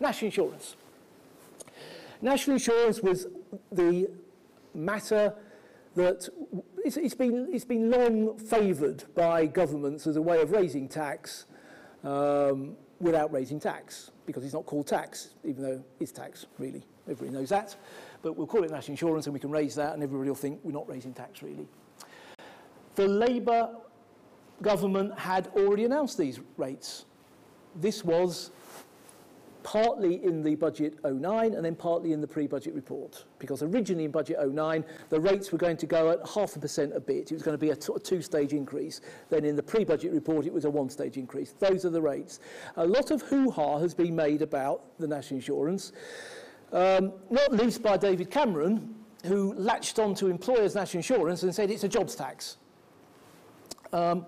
National insurance. National insurance was the matter that it's been long favoured by governments as a way of raising tax without raising tax, because it's not called tax, even though it's tax, really. Everybody knows that. But we'll call it national insurance and we can raise that and everybody will think we're not raising tax, really. The Labour government had already announced these rates. This was partly in the budget 09 and then partly in the pre-budget report, because originally in budget 09 the rates were going to go at 0.5% a bit. It was going to be a two-stage increase. Then in the pre-budget report it was a one-stage increase. Those are the rates. A lot of hoo-ha has been made about the national insurance, not least by David Cameron, who latched on to employers' national insurance and said it's a jobs tax,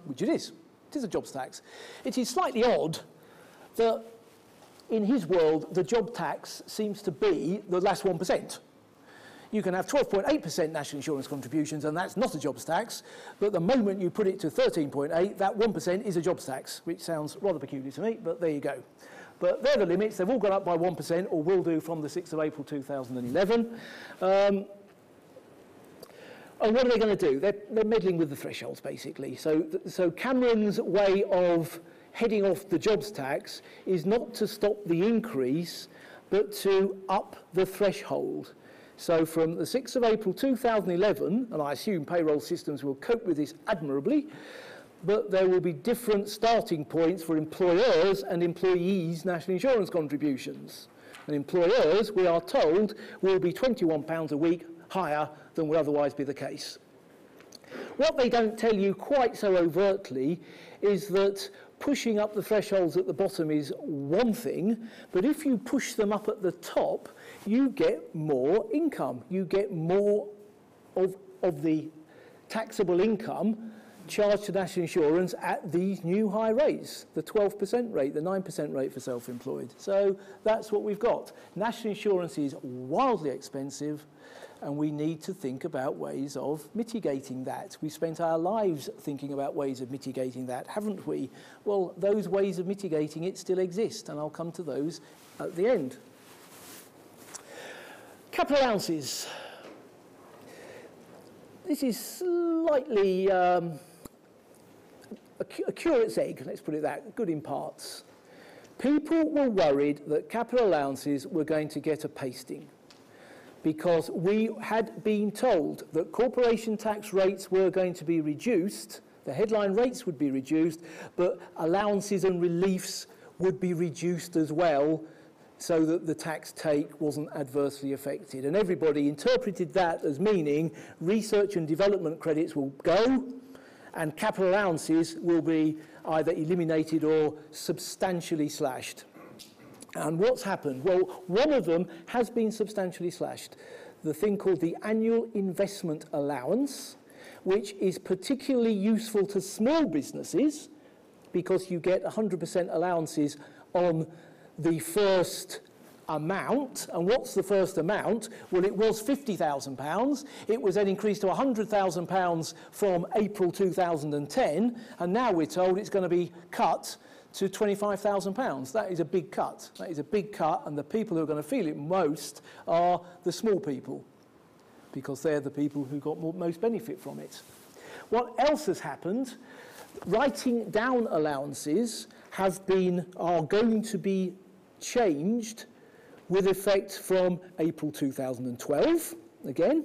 which it is. It is a jobs tax. It is slightly odd that in his world, the job tax seems to be the last 1%. You can have 12.8% national insurance contributions, and that's not a jobs tax. But the moment you put it to 13.8, that 1% is a jobs tax, which sounds rather peculiar to me, but there you go. But they're the limits. They've all gone up by 1%, or will do from the 6th of April 2011. And what are they going to do? They're meddling with the thresholds, basically. So Cameron's way of heading off the jobs tax is not to stop the increase, but to up the threshold. So from the 6th of April 2011, and I assume payroll systems will cope with this admirably, but there will be different starting points for employers and employees' national insurance contributions. And employers, we are told, will be £21 a week higher than would otherwise be the case. What they don't tell you quite so overtly is that pushing up the thresholds at the bottom is one thing, but if you push them up at the top, you get more income. You get more of the taxable income charged to national insurance at these new high rates, the 12% rate, the 9% rate for self-employed. So that's what we've got. National insurance is wildly expensive, and we need to think about ways of mitigating that. We've spent our lives thinking about ways of mitigating that, haven't we? Well, those ways of mitigating it still exist, and I'll come to those at the end. Capital allowances. This is slightly a curate's egg, let's put it that, good in parts. People were worried that capital allowances were going to get a pasting, because we had been told that corporation tax rates were going to be reduced, the headline rates would be reduced, but allowances and reliefs would be reduced as well, so that the tax take wasn't adversely affected. And everybody interpreted that as meaning research and development credits will go, and capital allowances will be either eliminated or substantially slashed. And what's happened? Well, one of them has been substantially slashed, the thing called the annual investment allowance, which is particularly useful to small businesses because you get 100% allowances on the first amount. And what's the first amount? Well, it was £50,000. It was then increased to £100,000 from April 2010, and now we're told it's going to be cut to £25,000. That is a big cut. That is a big cut, and the people who are going to feel it most are the small people, because they're the people who got most benefit from it. What else has happened? Writing down allowances are going to be changed with effect from April 2012, again,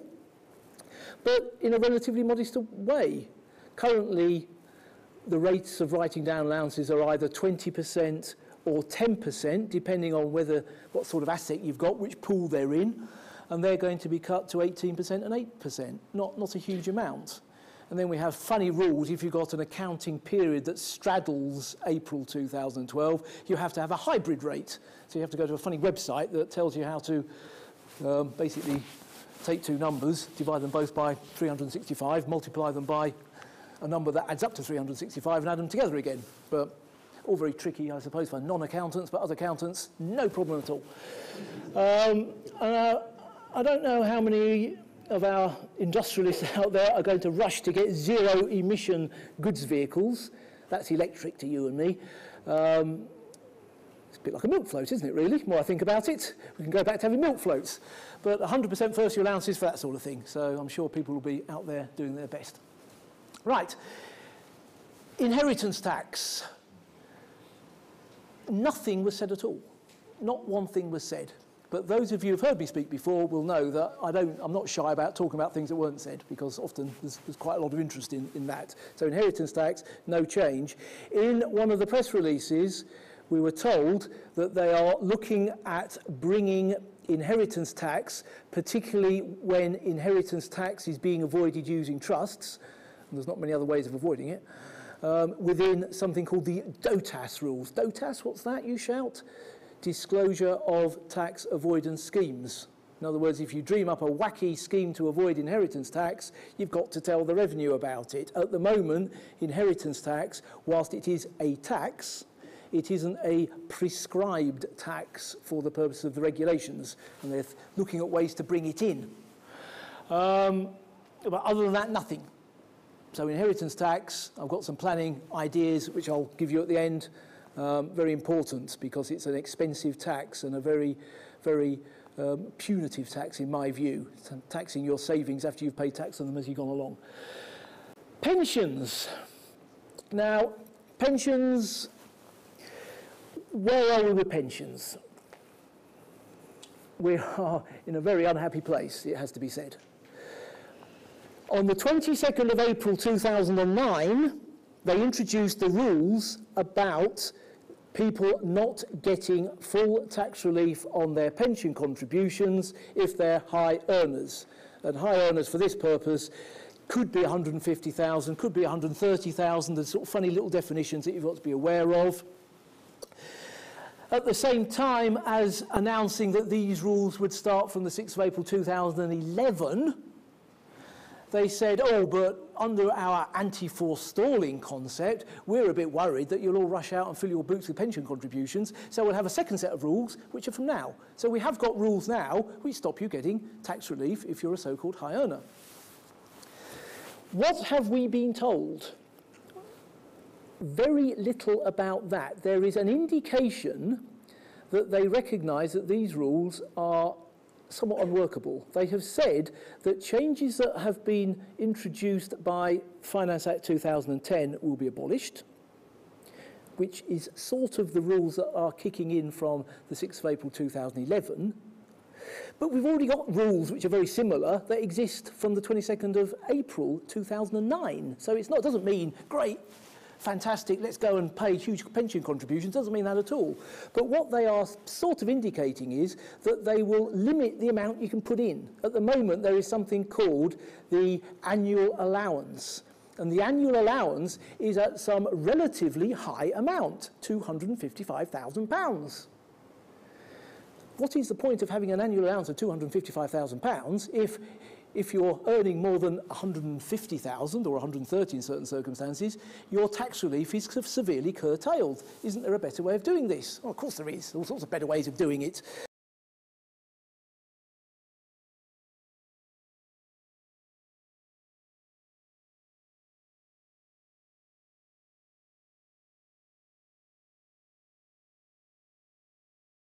but in a relatively modest way. Currently, the rates of writing down allowances are either 20% or 10%, depending on what sort of asset you've got, which pool they're in, and they're going to be cut to 18% and 8%, not a huge amount. And then we have funny rules. If you've got an accounting period that straddles April 2012, you have to have a hybrid rate. So you have to go to a funny website that tells you how to basically take two numbers, divide them both by 365, multiply them by a number that adds up to 365 and add them together again. But all very tricky, I suppose, for non-accountants, but other accountants, no problem at all. I don't know how many of our industrialists out there are going to rush to get zero-emission goods vehicles. That's electric to you and me. It's bit like a milk float, isn't it, really? The more I think about it, we can go back to having milk floats. But 100% first year allowances for that sort of thing. So I'm sure people will be out there doing their best. Right. Inheritance tax. Nothing was said at all. Not one thing was said. But those of you who've heard me speak before will know that I'm not shy about talking about things that weren't said, because often there's quite a lot of interest in that. So inheritance tax, no change. In one of the press releases, we were told that they are looking at bringing inheritance tax, particularly when inheritance tax is being avoided using trusts, and there's not many other ways of avoiding it, within something called the DOTAS rules. DOTAS, what's that, you shout? Disclosure of tax avoidance schemes. In other words, if you dream up a wacky scheme to avoid inheritance tax, you've got to tell the revenue about it. At the moment, inheritance tax, whilst it is a tax, it isn't a prescribed tax for the purpose of the regulations, and they're looking at ways to bring it in. But other than that, nothing. So inheritance tax, I've got some planning ideas, which I'll give you at the end. Very important, because it's an expensive tax and a very, very punitive tax in my view. It's taxing your savings after you've paid tax on them as you've gone along. Pensions. Now, pensions, where are we with pensions? We are in a very unhappy place, it has to be said. On the 22nd of April 2009, they introduced the rules about people not getting full tax relief on their pension contributions if they're high earners. And high earners for this purpose could be 150,000, could be 130,000. There's sort of funny little definitions that you've got to be aware of. At the same time as announcing that these rules would start from the 6th of April 2011, they said, oh, but under our anti-forestalling concept, we're a bit worried that you'll all rush out and fill your boots with pension contributions, so we'll have a second set of rules, which are from now. So we have got rules now which stop you getting tax relief if you're a so-called high earner. What have we been told? Very little about that. There is an indication that they recognise that these rules are somewhat unworkable. They have said that changes that have been introduced by Finance Act 2010 will be abolished, which is sort of the rules that are kicking in from the 6th of April 2011. But we've already got rules which are very similar that exist from the 22nd of April 2009. So it doesn't mean, great, fantastic, let's go and pay huge pension contributions. Doesn't mean that at all. But what they are sort of indicating is that they will limit the amount you can put in. At the moment, there is something called the annual allowance. And the annual allowance is at some relatively high amount, £255,000. What is the point of having an annual allowance of £255,000 if you're earning more than 150,000 or 130 in certain circumstances, your tax relief is severely curtailed? Isn't there a better way of doing this? Well, of course there is. All sorts of better ways of doing it.